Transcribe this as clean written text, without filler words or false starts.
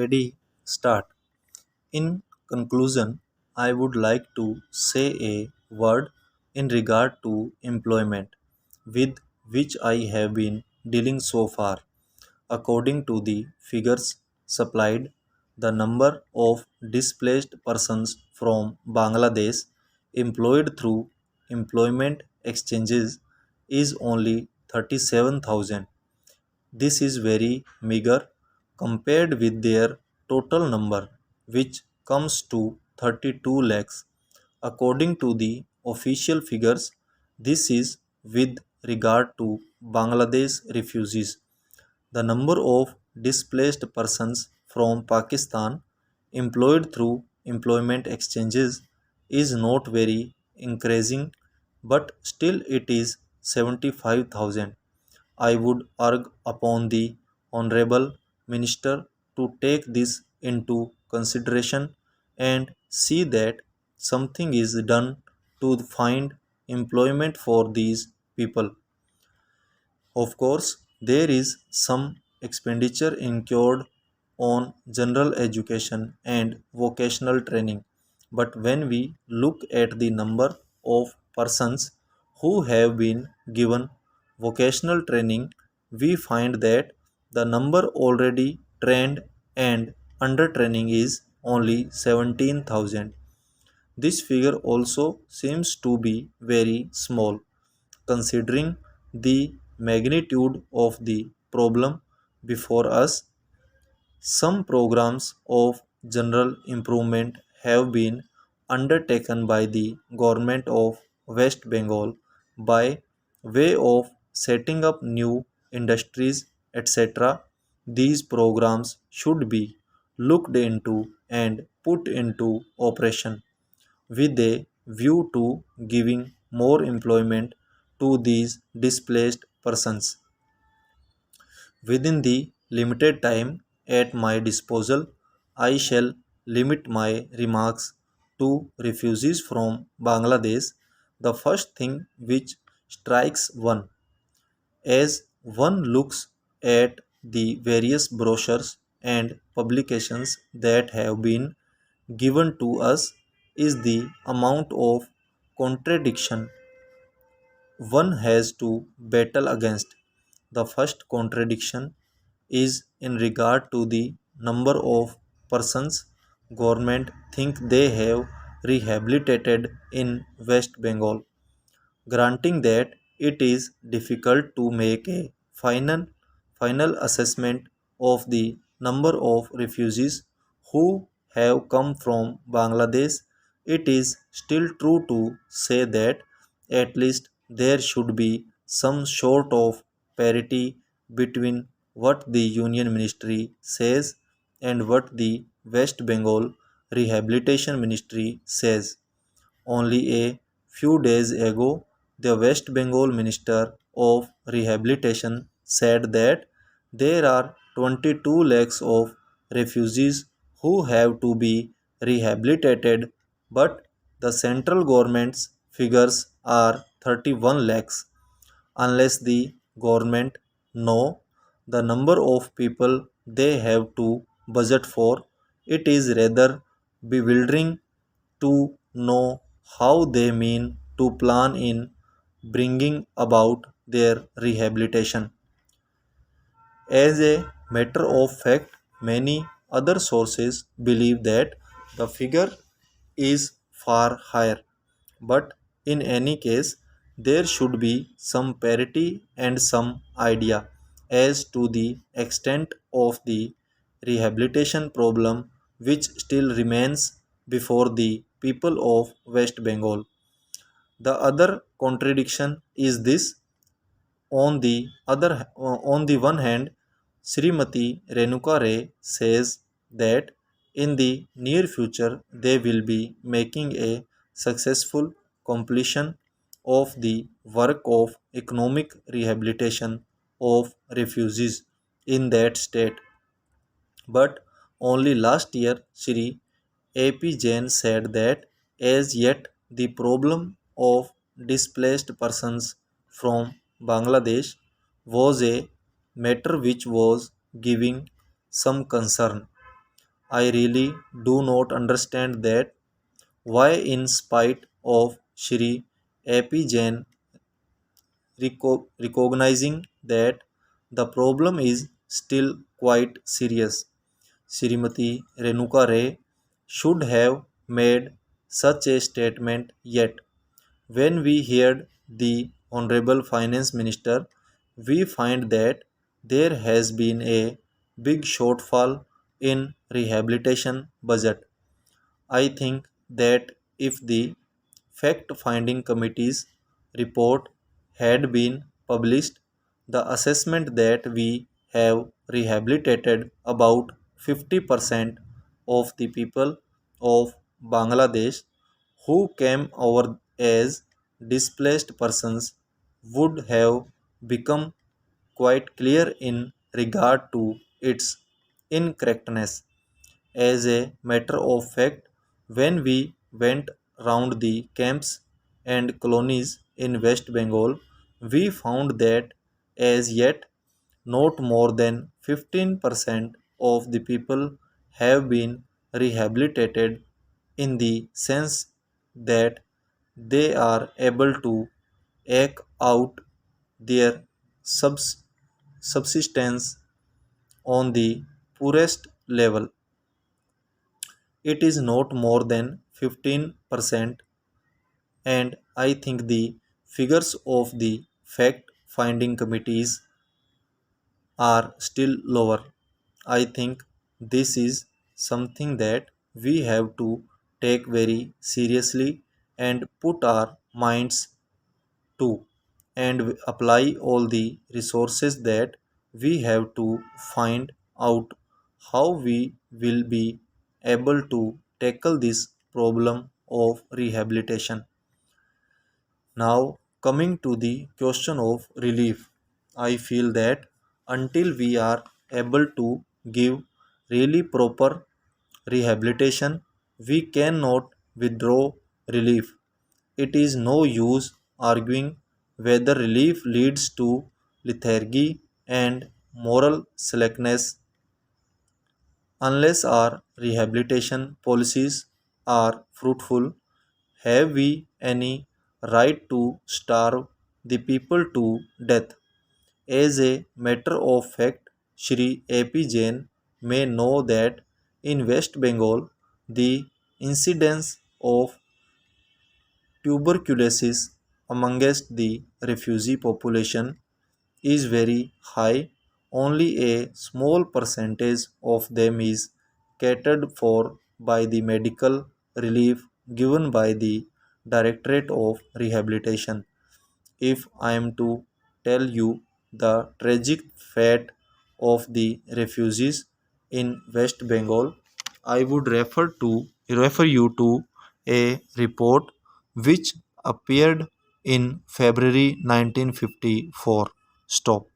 Ready, start. In conclusion, I would like to say a word in regard to employment with which I have been dealing so far. According to the figures supplied, the number of displaced persons from Bangladesh employed through employment exchanges is only 37,000. This is very meager compared with their total number, which comes to 32 lakhs. According to the official figures, this is with regard to Bangladesh refugees. The number of displaced persons from Pakistan employed through employment exchanges is not very increasing, but still it is 75,000. I would urge upon the Honorable Minister to take this into consideration and see that something is done to find employment for these people. Of course, there is some expenditure incurred on general education and vocational training, but when we look at the number of persons who have been given vocational training, we find that the number already trained and under training is only 17,000. This figure also seems to be very small considering the magnitude of the problem before us. Some programs of general improvement have been undertaken by the government of West Bengal by way of setting up new industries, etc. These programs should be looked into and put into operation with a view to giving more employment to these displaced persons. Within the limited time at my disposal, I shall limit my remarks to refugees from Bangladesh. The first thing which strikes one as one looks at the various brochures and publications that have been given to us is the amount of contradiction one has to battle against. The first contradiction is in regard to the number of persons government think they have rehabilitated in West Bengal, granting that it is difficult to make a final assessment of the number of refugees who have come from Bangladesh. It is still true to say that at least there should be some sort of parity between what the Union Ministry says and what the West Bengal Rehabilitation Ministry says. Only a few days ago, the West Bengal Minister of Rehabilitation said that there are 22 lakhs of refugees who have to be rehabilitated, but the central government's figures are 31 lakhs. Unless the government know the number of people they have to budget for, it is rather bewildering to know how they mean to plan in bringing about their rehabilitation. As a matter of fact, many other sources believe that the figure is far higher, but in any case, there should be some parity and some idea as to the extent of the rehabilitation problem which still remains before the people of West Bengal. The other contradiction is this: on the one hand, Srimati Renuka Ray says that in the near future they will be making a successful completion of the work of economic rehabilitation of refugees in that state. But only last year, Shri A.P. Jain said that as yet the problem of displaced persons from Bangladesh was a matter which was giving some concern. I really do not understand that why, in spite of Shri A.P. Jain recognizing that the problem is still quite serious, Srimati Renuka Ray should have made such a statement yet. When we heard the Honorable Finance Minister, we find that there has been a big shortfall in rehabilitation budget. I think that if the fact finding committee's report had been published, the assessment that we have rehabilitated about 50% of the people of Bangladesh who came over as displaced persons would have become quite clear in regard to its incorrectness. As a matter of fact, when we went round the camps and colonies in West Bengal, we found that as yet not more than 15% of the people have been rehabilitated in the sense that they are able to eke out their subs- subsistence on the poorest level. It is not more than 15%, and I think the figures of the fact finding committees are still lower. I think this is something that we have to take very seriously and put our minds to, and apply all the resources that we have to find out how we will be able to tackle this problem of rehabilitation. Now, coming to the question of relief, I feel that until we are able to give really proper rehabilitation, we cannot withdraw relief. It is no use arguing whether relief leads to lethargy and moral slackness unless our rehabilitation policies are fruitful. Have we any right to starve the people to death? As a matter of fact, Shri A.P. Jain may know that in West Bengal, the incidence of tuberculosis amongst the refugee population is very high. Only a small percentage of them is catered for by the medical relief given by the Directorate of Rehabilitation. If I am to tell you the tragic fate of the refugees in West Bengal, I would refer you to a report which appeared in February 1954. Stop.